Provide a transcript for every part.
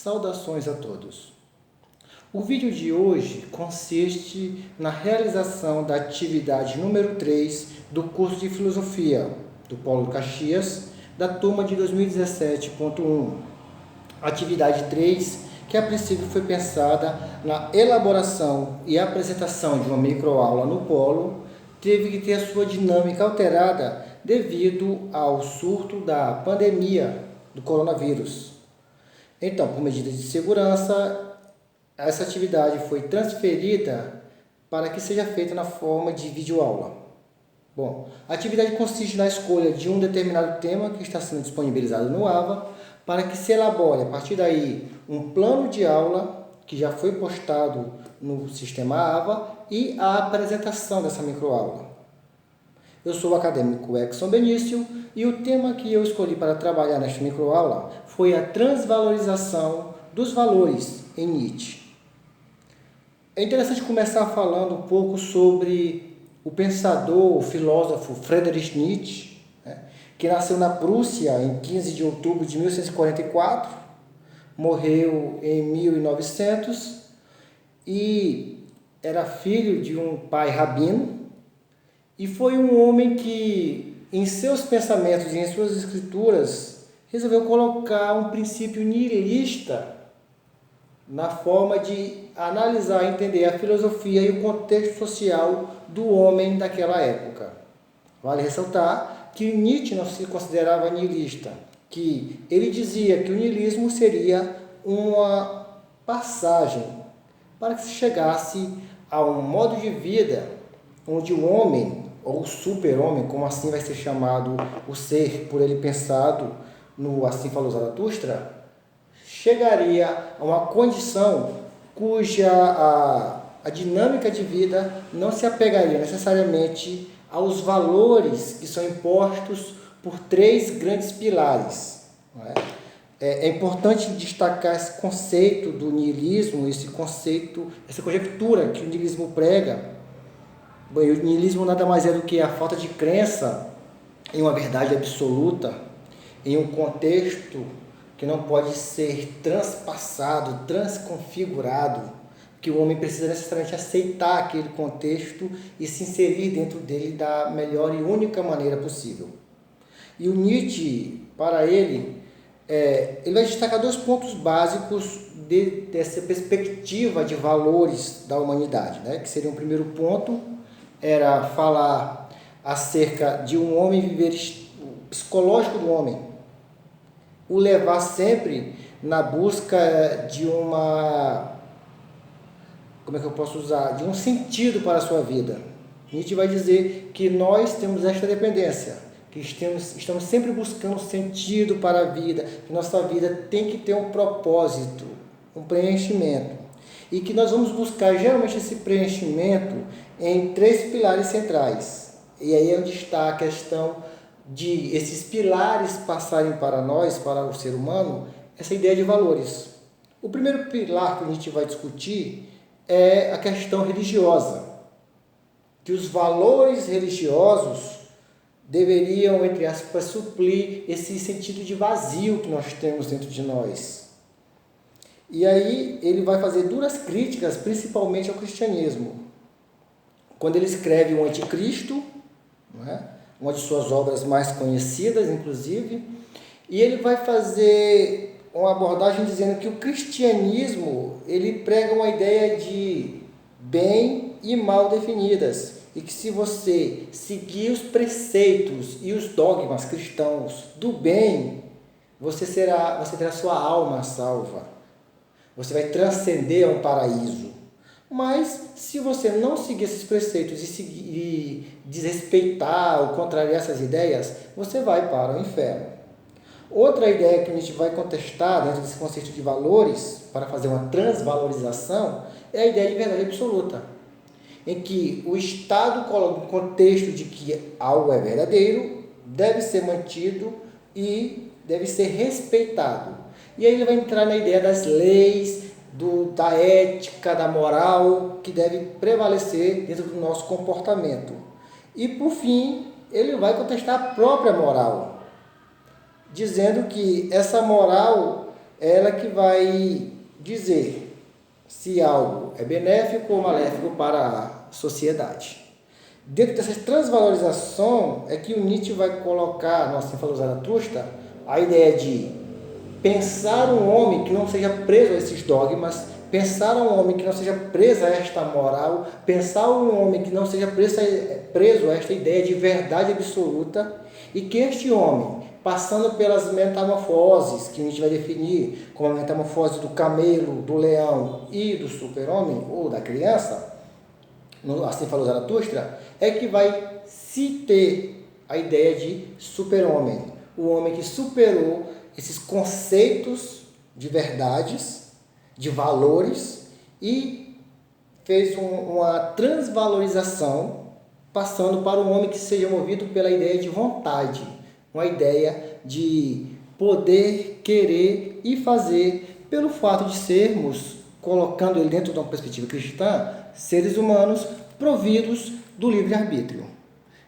Saudações a todos! O vídeo de hoje consiste na realização da atividade número 3 do curso de Filosofia do Polo Caxias, da turma de 2017.1. Atividade 3, que a princípio foi pensada na elaboração e apresentação de uma microaula no Polo, teve que ter a sua dinâmica alterada devido ao surto da pandemia do coronavírus. Então, por medida de segurança, essa atividade foi transferida para que seja feita na forma de videoaula. Bom, a atividade consiste na escolha de um determinado tema que está sendo disponibilizado no AVA, para que se elabore, a partir daí, um plano de aula que já foi postado no sistema AVA e a apresentação dessa microaula. Eu sou o acadêmico Exson Benício e o tema que eu escolhi para trabalhar nesta microaula foi a transvalorização dos valores em Nietzsche. É interessante começar falando um pouco sobre o pensador, o filósofo Friedrich Nietzsche, que nasceu na Prússia em 15 de outubro de 1644, morreu em 1900 e era filho de um pai rabino. E foi um homem que, em seus pensamentos e em suas escrituras, resolveu colocar um princípio nihilista na forma de analisar e entender a filosofia e o contexto social do homem daquela época. Vale ressaltar que Nietzsche não se considerava nihilista, que ele dizia que o nihilismo seria uma passagem para que se chegasse a um modo de vida onde o homem, ou o super-homem, como assim vai ser chamado o ser por ele pensado no Assim Falou Zaratustra, chegaria a uma condição cuja a dinâmica de vida não se apegaria necessariamente aos valores que são impostos por três grandes pilares. Não é? É importante destacar esse conceito do nihilismo, esse conceito, essa conjectura que o nihilismo prega. Bom, o nihilismo nada mais é do que a falta de crença em uma verdade absoluta, em um contexto que não pode ser transpassado, transconfigurado, que o homem precisa necessariamente aceitar aquele contexto e se inserir dentro dele da melhor e única maneira possível. E o Nietzsche, para ele vai destacar dois pontos básicos dessa perspectiva de valores da humanidade, né? Que seria o primeiro ponto, era falar acerca de um homem viver, o psicológico do homem, o levar sempre na busca de de um sentido para a sua vida. Nietzsche vai dizer que nós temos esta dependência, que estamos sempre buscando sentido para a vida, que nossa vida tem que ter um propósito, um preenchimento. E que nós vamos buscar geralmente esse preenchimento em três pilares centrais. E aí é onde está a questão de esses pilares passarem para nós, para o ser humano, essa ideia de valores. O primeiro pilar que a gente vai discutir é a questão religiosa, que os valores religiosos deveriam, entre aspas, suprir esse sentido de vazio que nós temos dentro de nós. E aí ele vai fazer duras críticas, principalmente ao cristianismo. Quando ele escreve o Anticristo, não é? Uma de suas obras mais conhecidas, inclusive, e ele vai fazer uma abordagem dizendo que o cristianismo ele prega uma ideia de bem e mal definidas, e que se você seguir os preceitos e os dogmas cristãos do bem, você terá sua alma salva. Você vai transcender a um paraíso. Mas, se você não seguir esses preceitos e desrespeitar ou contrariar essas ideias, você vai para o inferno. Outra ideia que a gente vai contestar dentro desse conceito de valores, para fazer uma transvalorização, é a ideia de verdade absoluta, em que o Estado coloca um contexto de que algo é verdadeiro, deve ser mantido e deve ser respeitado. E aí ele vai entrar na ideia das leis, da ética, da moral, que deve prevalecer dentro do nosso comportamento. E, por fim, ele vai contestar a própria moral, dizendo que essa moral ela que vai dizer se algo é benéfico ou maléfico para a sociedade. Dentro dessa transvalorização é que o Nietzsche vai colocar, assim falou Zaratustra, a ideia de pensar um homem que não seja preso a esses dogmas, pensar um homem que não seja preso a esta moral, pensar um homem que não seja preso a esta ideia de verdade absoluta, e que este homem, passando pelas metamorfoses que a gente vai definir como a metamorfose do camelo, do leão e do super-homem, ou da criança, assim falou Zaratustra, é que vai se ter a ideia de super-homem, o homem que superou esses conceitos de verdades, de valores, e fez uma transvalorização, passando para um homem que seja movido pela ideia de vontade, uma ideia de poder, querer e fazer, pelo fato de sermos, colocando ele dentro de uma perspectiva cristã, seres humanos providos do livre-arbítrio.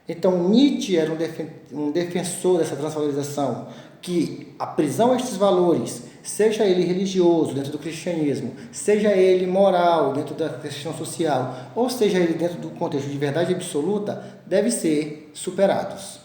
Então, Nietzsche era um defensor dessa transvalorização, que a prisão a estes valores, seja ele religioso dentro do cristianismo, seja ele moral dentro da questão social, ou seja ele dentro do contexto de verdade absoluta, deve ser superados.